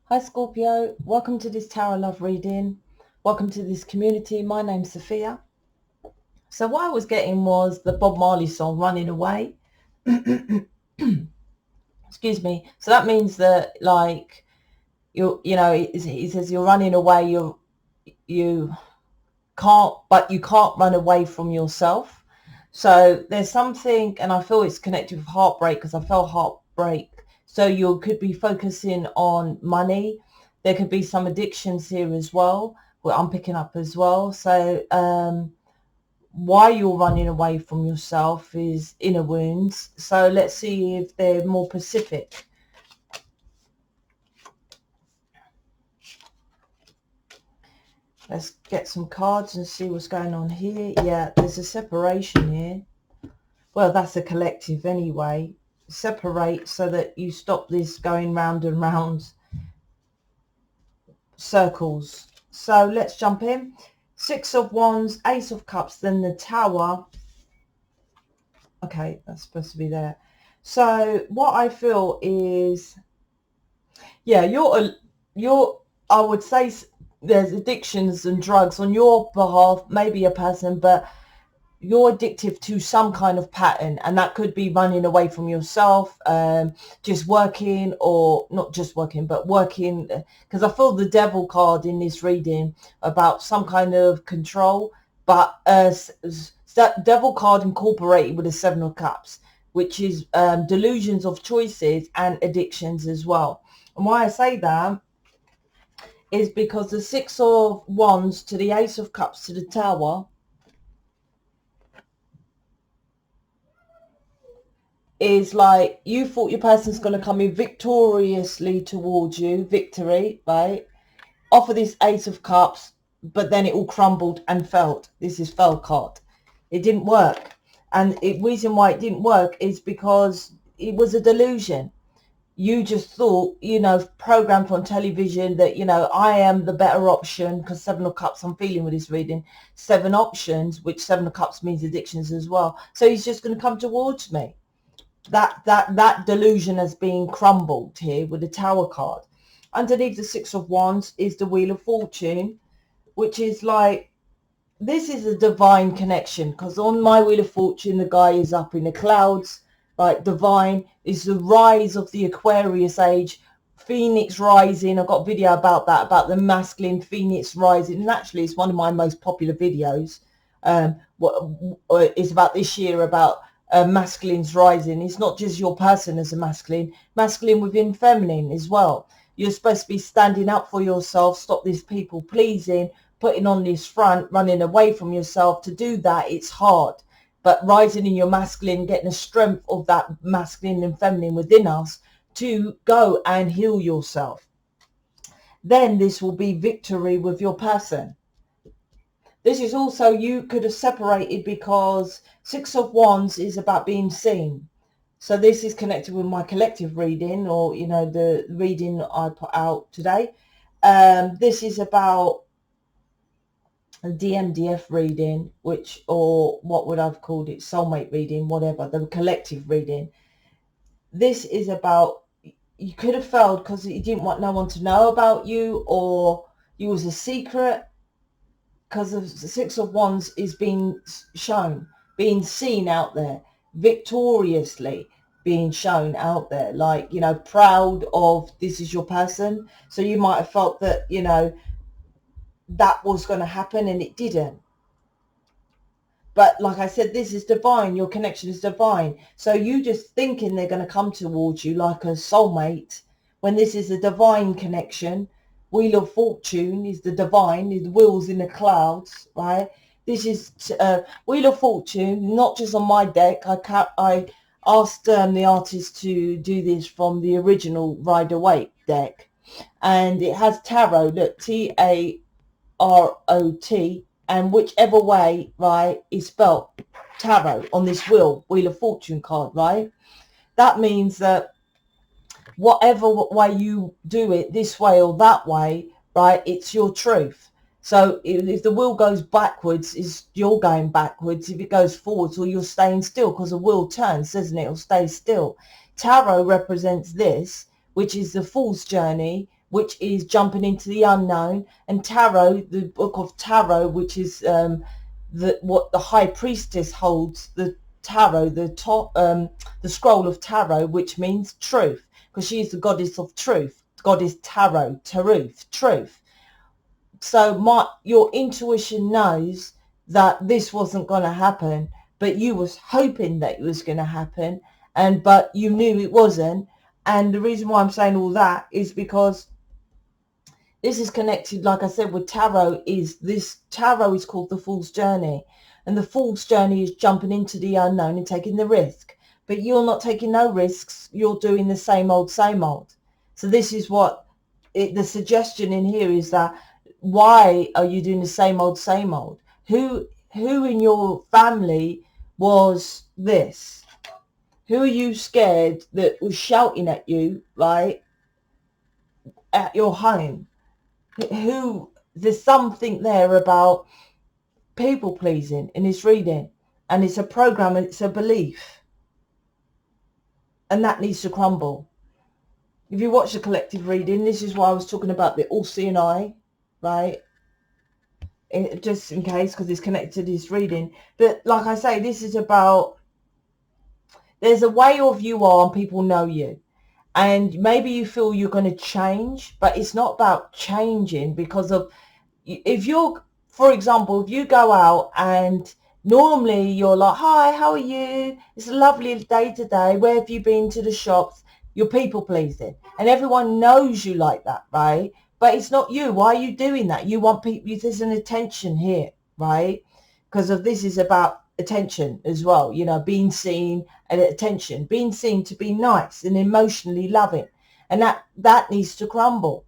Hi Scorpio, welcome to this Tarot Love reading. Welcome to this community. My name's Sophia. So what I was getting was the Bob Marley song Running Away. Excuse me. So that means that like he says you're running away, you can't run away from yourself. So there's something, and I feel it's connected with heartbreak because I felt heartbreak. So you could be focusing on money. There could be some addictions here as well, what I'm picking up as well. So why you're running away from yourself is inner wounds. So let's see if they're more specific. Let's get some cards and see what's going on here. Yeah, there's a separation here. Well, that's a collective anyway. Separate so that you stop this going round and round circles. So let's jump in. Six of Wands, Ace of Cups, then the Tower. Okay, that's supposed to be there. So what I feel is, yeah, you're I would say there's addictions and drugs on your behalf, maybe a person, but you're addicted to some kind of pattern, and that could be running away from yourself, just working, or not just working, but working, because I feel the Devil card in this reading about some kind of control, but that Devil card incorporated with the Seven of Cups, which is delusions of choices and addictions as well. And why I say that is because the Six of Wands to the Ace of Cups to the Tower is like you thought your person's going to come in victoriously towards you, victory, right? Offer this Ace of Cups, but then it all crumbled and failed. This is fell card. It didn't work. And the reason why it didn't work is because it was a delusion. You just thought, programmed on television that, I am the better option, because Seven of Cups, I'm feeling with this reading, 7 options, which Seven of Cups means addictions as well. So he's just going to come towards me. That delusion has been crumbled here with the Tower card. Underneath the Six of Wands is the Wheel of Fortune, which is like, this is a divine connection, because on my Wheel of Fortune, the guy is up in the clouds, like divine is the rise of the Aquarius age, Phoenix rising. I've got a video about that, about the masculine Phoenix rising, and actually it's one of my most popular videos. It's about this year, about masculines rising. It's not just your person as a masculine within feminine as well. You're supposed to be standing up for yourself, stop this people pleasing, putting on this front, running away from yourself. To do that, it's hard. But rising in your masculine, getting the strength of that masculine and feminine within us to go and heal yourself. Then this will be victory with your person. This is also, you could have separated, because Six of Wands is about being seen. So this is connected with my collective reading, or, the reading I put out today. This is about a DMDF reading, or what would I've called it, soulmate reading, whatever, the collective reading. This is about, you could have failed because you didn't want no one to know about you, or you was a secret, because the Six of Wands is being shown, being seen out there, victoriously being shown out there, like, proud of, this is your person. So you might have felt that, that was going to happen, and it didn't. But like I said, this is divine. Your connection is divine. So you just thinking they're going to come towards you like a soulmate, when this is a divine connection. Wheel of Fortune is the divine, the wheels in the clouds, right? This is Wheel of Fortune, not just on my deck. I asked the artist to do this from the original Rider Waite deck. And it has tarot, look, Tarot, and whichever way, right, is spelled tarot on this Wheel of Fortune card, right? That means that whatever way you do it, this way or that way, right, it's your truth. So if the wheel goes backwards, you're going backwards. If it goes forwards, or you're staying still, because the wheel turns, doesn't it? It'll stay still. Tarot represents this, which is the Fool's journey, which is jumping into the unknown, and tarot, the book of tarot, which is what the high priestess holds, the tarot, the scroll of tarot, which means truth, because she is the goddess of truth. Goddess tarot, truth. So your intuition knows that this wasn't going to happen, but you was hoping that it was going to happen, but you knew it wasn't. And the reason why I'm saying all that is because this is connected, like I said, with tarot. Tarot is called the Fool's Journey, and the Fool's Journey is jumping into the unknown and taking the risk. But you're not taking no risks. You're doing the same old, same old. So this is what the suggestion in here is, that why are you doing the same old, same old? Who in your family was this? Who are you scared that was shouting at you, right, at your home? There's something there about people pleasing in this reading, and it's a program, and it's a belief, and that needs to crumble. If you watch the collective reading, this is why I was talking about the all-seeing eye, right? Just in case, because it's connected to this reading. But like I say, this is about, there's a way of you are, and people know you. And maybe you feel you're going to change, but it's not about changing, because of, for example, if you go out and normally you're like, hi, how are you? It's a lovely day today. Where have you been to the shops? You're people pleasing, and everyone knows you like that, right? But it's not you. Why are you doing that? You want people, there's an attention here, right? Because of this is about attention as well, being seen, and attention, being seen to be nice and emotionally loving, and that needs to crumble.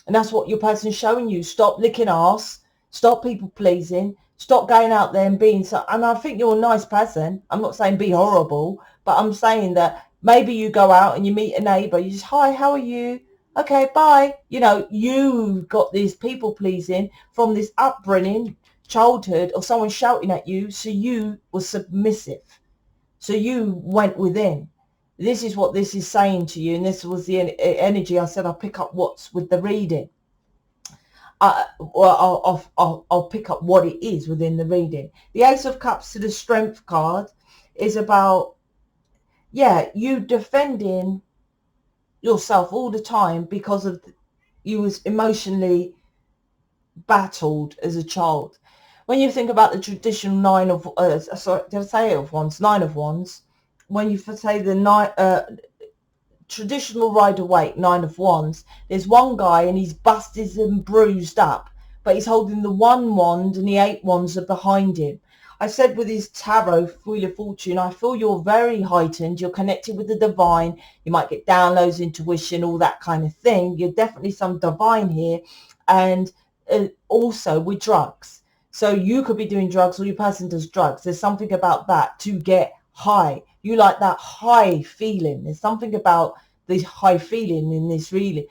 And that's what your person's showing you. Stop licking arse, stop people pleasing, stop going out there and being so. And I think you're a nice person. I'm not saying be horrible, but I'm saying that maybe you go out and you meet a neighbor, you just, hi, how are you? Okay, bye. You got this people pleasing from this upbringing, childhood, or someone shouting at you, so you were submissive, so you went within. This is what this is saying to you, and this was the energy. I said I'll pick up what's with the reading. I'll pick up what it is within the reading. The Ace of Cups to the Strength card is about, you defending yourself all the time because of you was emotionally battled as a child. When you think about the traditional Nine of Wands, when you say the traditional Rider-Waite Nine of Wands, there's one guy and he's busted and bruised up, but he's holding the one wand and the 8 wands are behind him. I said with his tarot, Wheel of Fortune, I feel you're very heightened. You're connected with the divine. You might get downloads, intuition, all that kind of thing. You're definitely some divine here. And also with drugs. So you could be doing drugs, or your person does drugs. There's something about that to get high. You like that high feeling. There's something about this high feeling in this reading.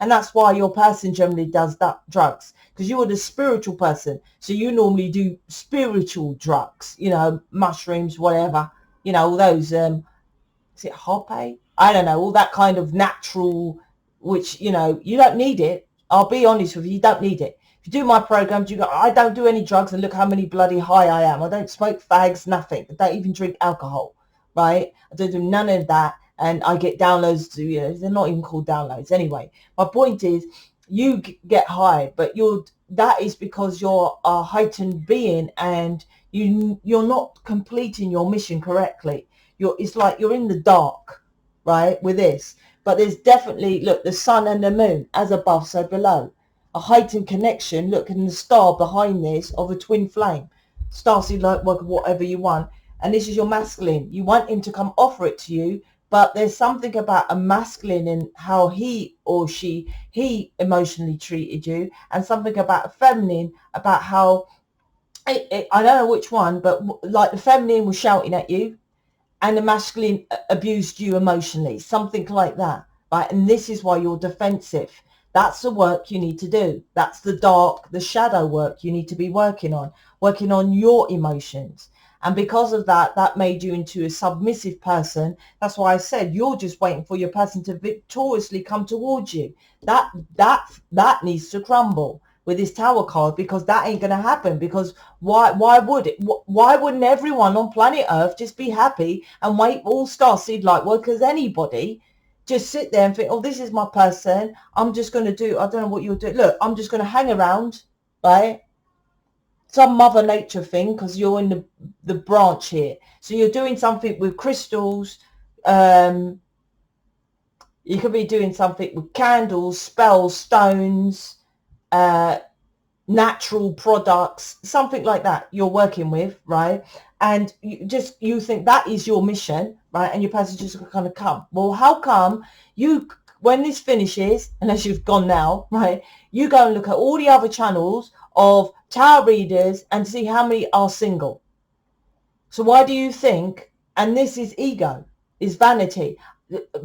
And that's why your person generally does that drugs, because you are the spiritual person. So you normally do spiritual drugs, mushrooms, whatever, all those, is it hoppe? I don't know, all that kind of natural, which, you don't need it. I'll be honest with you, you don't need it. If you do my programs, you go, I don't do any drugs, and look how many bloody high I am. I don't smoke fags, nothing. I don't even drink alcohol, right? I don't do none of that. And I get downloads to, they're not even called downloads. Anyway, my point is, you get high, but that is because you're a heightened being, and you're not completing your mission correctly. It's like you're in the dark, right, with this. But there's definitely, look, the sun and the moon, as above, so below. A heightened connection, look, and the star behind this of a twin flame. Starseed, lightworker, whatever you want. And this is your masculine. You want him to come offer it to you, but there's something about a masculine and how he or he emotionally treated you, and something about a feminine, about how, I don't know which one, but like the feminine was shouting at you, and the masculine abused you emotionally, something like that, right? And this is why you're defensive. That's the work you need to do. That's the dark, the shadow work you need to be working on your emotions. And because of that, that made you into a submissive person. That's why I said you're just waiting for your person to victoriously come towards you. That needs to crumble with this Tower card, because that ain't going to happen. Because why would it? Why wouldn't everyone on planet Earth just be happy and wait for all starseed light workers, anybody, just sit there and think, oh, this is my person. I'm just going to do, I don't know what you'll do. Look, I'm just going to hang around, right? Some Mother Nature thing, because you're in the branch here. So you're doing something with crystals. You could be doing something with candles, spells, stones, natural products, something like that you're working with, right? And you think that is your mission, right? And your person just kind of come. Well, how come you, when this finishes, unless you've gone now, right, you go and look at all the other channels of tarot readers and see how many are single. So why do you think, and this is ego, is vanity.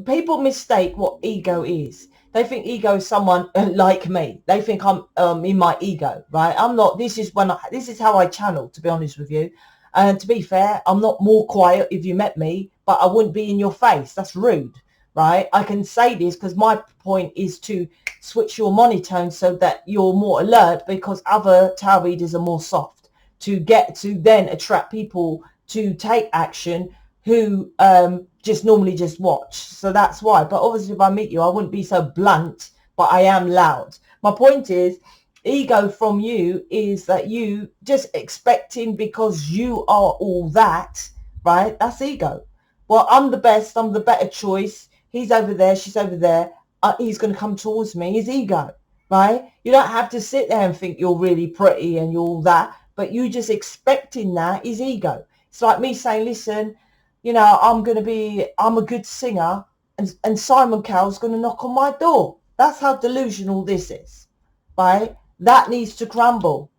People mistake what ego is. They think ego is someone like me. They think I'm in my ego, right? I'm not. This is how I channel, to be honest with you. And to be fair, I'm not more quiet if you met me, but I wouldn't be in your face. That's rude, right? I can say this because my point is to switch your monotone so that you're more alert, because other tarot readers are more soft, to get to then attract people to take action who just normally just watch. So that's why. But obviously if I meet you, I wouldn't be so blunt, but I am loud. My point is, ego from you is that you just expecting because you are all that, right? That's ego. Well, I'm the best, I'm the better choice. He's over there, she's over there. He's going to come towards me. His ego, right? You don't have to sit there and think you're really pretty and you're all that, but you just expecting that is ego. It's like me saying, listen, you know, I'm a good singer, and Simon Cowell's going to knock on my door. That's how delusional this is, right? That needs to crumble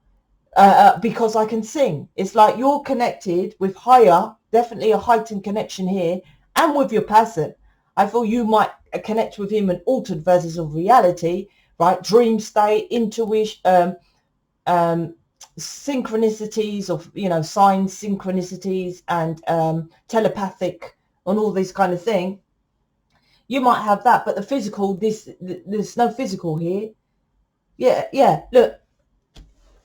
because I can sing. It's like you're connected with higher, definitely a heightened connection here, and with your person. I feel you might connect with him in altered versions of reality, right? Dream state, intuition, synchronicities of, you know, signs, synchronicities, and telepathic and all this kind of thing. You might have that, but the physical, there's no physical here. Yeah, look,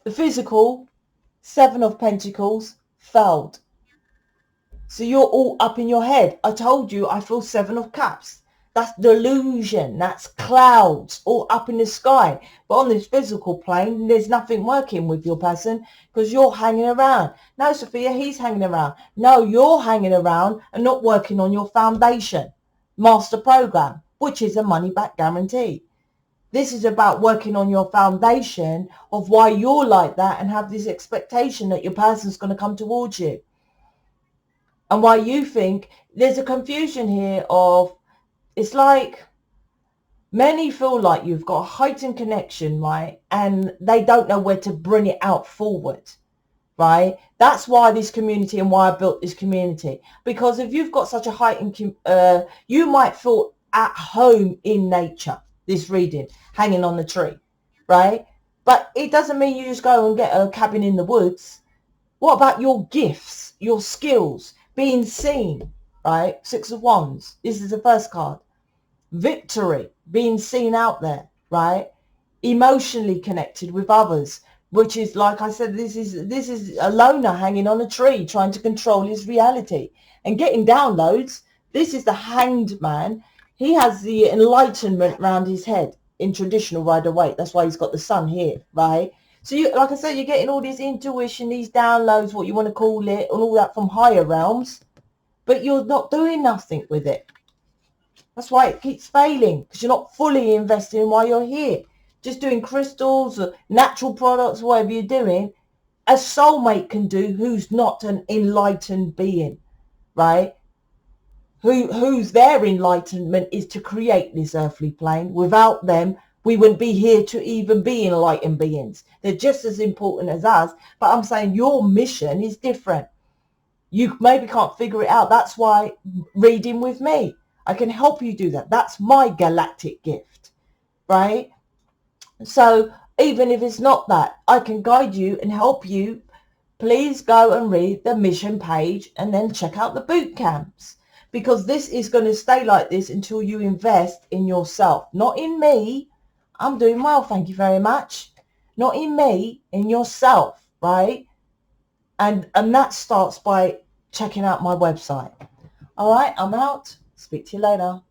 the physical, 7 of Pentacles, failed. So you're all up in your head. I told you I feel 7 of Cups. That's delusion. That's clouds all up in the sky. But on this physical plane, there's nothing working with your person because you're hanging around. No, Sophia, he's hanging around. No, you're hanging around and not working on your foundation master program, which is a money back guarantee. This is about working on your foundation of why you're like that and have this expectation that your person's going to come towards you. And why you think there's a confusion here of, it's like many feel like you've got a heightened connection, right? And they don't know where to bring it out forward, right? That's why this community and why I built this community. Because if you've got such a heightened, you might feel at home in nature, this reading, hanging on the tree, right? But it doesn't mean you just go and get a cabin in the woods. What about your gifts, your skills, being seen, right? 6 of Wands. This is the first card. Victory, being seen out there, right? Emotionally connected with others, which is, like I said, this is a loner hanging on a tree trying to control his reality and getting downloads. This is the Hanged Man. He has the enlightenment around his head in traditional Rider-Waite. That's why he's got the sun here, right? So you, like I said, you're getting all this intuition, these downloads, what you want to call it, and all that from higher realms, but you're not doing nothing with it. That's why it keeps failing, because you're not fully investing while you're here. Just doing crystals or natural products, whatever you're doing, a soulmate can do, who's not an enlightened being, right? Whose their enlightenment is to create this earthly plane. Without them, we wouldn't be here to even be enlightened beings. They're just as important as us, but I'm saying your mission is different. You maybe can't figure it out. That's why reading with me, I can help you do that. That's my galactic gift, right? So even if it's not that, I can guide you and help you please go and read the mission page and then check out the boot camps, because this is going to stay like this until you invest in yourself. Not in me. I'm doing well, thank you very much. Not in me, in yourself, right? And that starts by checking out my website. All right, I'm out. Speak to you later.